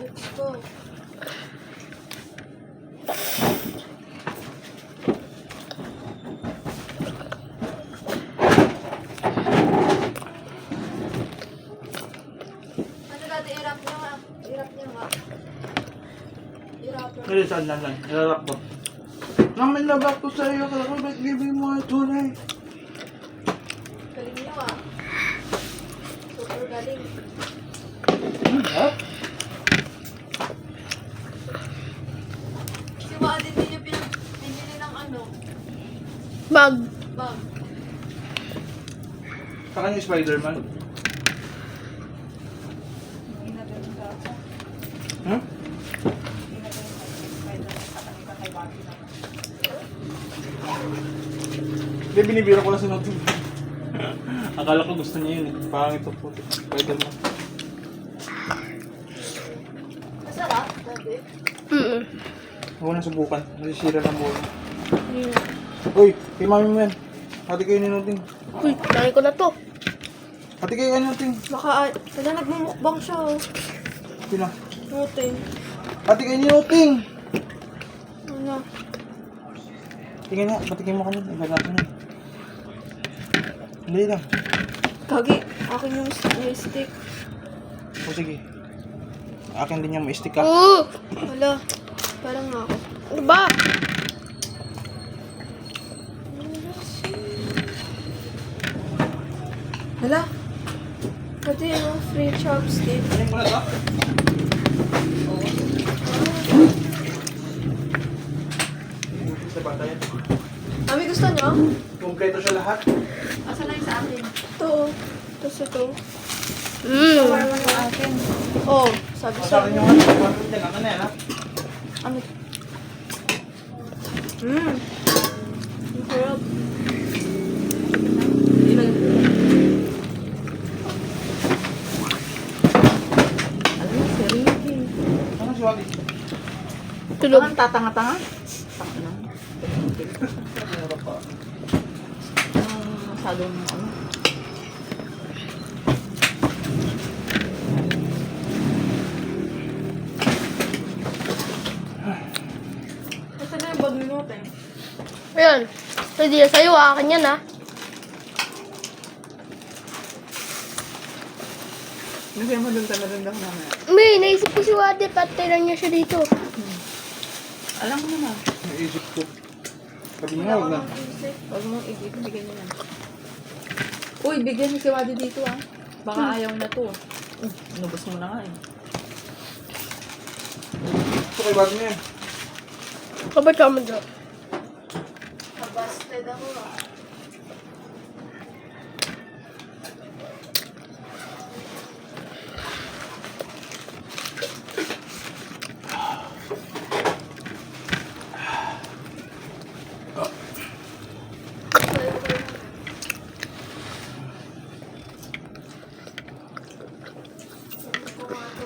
Gusto. Ano dati irap niya nga? Irap niya nga. Irap niya. Ngayon saan naman? Ilalak ko. Namin labak ko sa iyo. Kala ko ba't gibig mo ay tunay? Galing niyo ah. Super galing. Ha? Si Wadi din niya pinili ng ano, Bag. bag. Sa kanya Spider-Man? Hmm? Hindi, binibiro ko lang si Notin. Akala ko gusto niya yun eh. Pangit ito po. Spider-Man. Masarap, sabi. Huwag na subukan. Nasisira ng buhay. Mm. Uy, kay mami mo yan. Hati kayo ni Noting. Uy, dami ko na to. Hati kayo ni Noting. Baka, wala nagmumukbang siya oh. Sino? Nuting. Hati kayo ni Noting. Ano? Tingnan nga, patikin mo kami. Ilalaki na. Hindi lang. Kagi, akin yung stick. O sige. Akin din yung may stick ha. Wala, parang nga ako. Ano ba? Wala. Pati yung free chopstick. Tingnan mo na ito. Sa bata yan. Mami, gusto nyo? Kompleto siya lahat. Asa na yung sa akin? Ito oh. Tapos ito. Mm. yung akin. Oh, sabi Sa sa akin yung ano. Yan, ano na yan ha. Ano? Ang sarap. Alam mo, seryoso. Ano si Wadi? Tulog. Ang tatanga-tanga? Tanga na. Meron pa. Masyadong ano. Kasi na yung bag ni Noten. Ayan. Hindi na sa'yo, akin yan ah. Nagay mo doon talaga naman. May, naisip ko si Wadi, patay lang niya siya dito. Alam mo naman. Naisip ko. Sabi mo, huwag na. Huwag mong ibigay mo yan. Uy, bigyan mo si Wadi dito ah. Baka ayaw na to. Nubos mo na nga eh. Ito kay Wadi mo yan. Kapag ka mo dyan. Kabasted ako ah.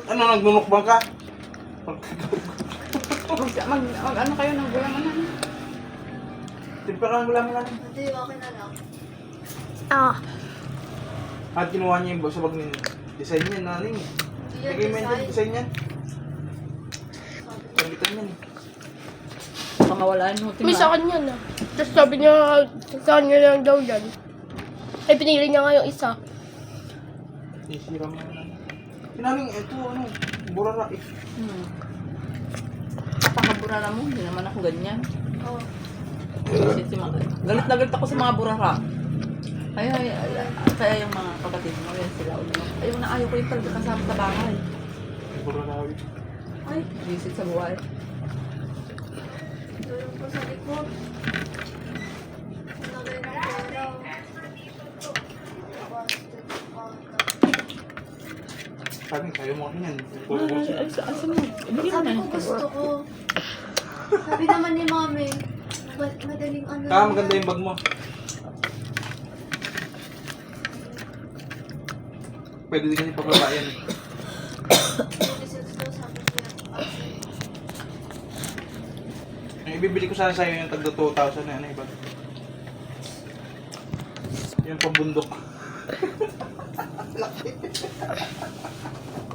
Ano, nagmumukbang ka? Ano kayo ng gulaman? Timpa ka ng gulaman. Hindi, okay na lang. Ah. At kinuha niya yung sa bag ni design niya, naling. Hindi yan Lagay mo yung design. design niyan. Pagkitan yan. Pangawalaan mo, May sa kanya na. Tapos sabi niya, sa kanya lang daw yan. Ay, pinili niya nga yung isa. Isira mo. Pinaling, ito ano, burara eh. Napakaburara mo, hindi naman ako ganyan. Oo. Kasi galit na galit ako sa mga burara. Kaya yung mga kapatid mo, yan sila ulit. Ayaw na ayaw ko yung talaga kasama sa bahay. Burara eh. Ay, visit sa buhay. Tulong ko sa likod. Nagay ng pera. Sabi, kayo mo yan. Asa mo? Ibigay mo Sabi na ko yung gusto ko. Sabi naman ni Mami, madaling ano. Ah, maganda yung bag mo. Pwede din kasi pababa yan. Research daw, sabi niya. Yung ibibili ko sana sa'yo yung tagda 2,000 na ano yung bag. Yung pambundok.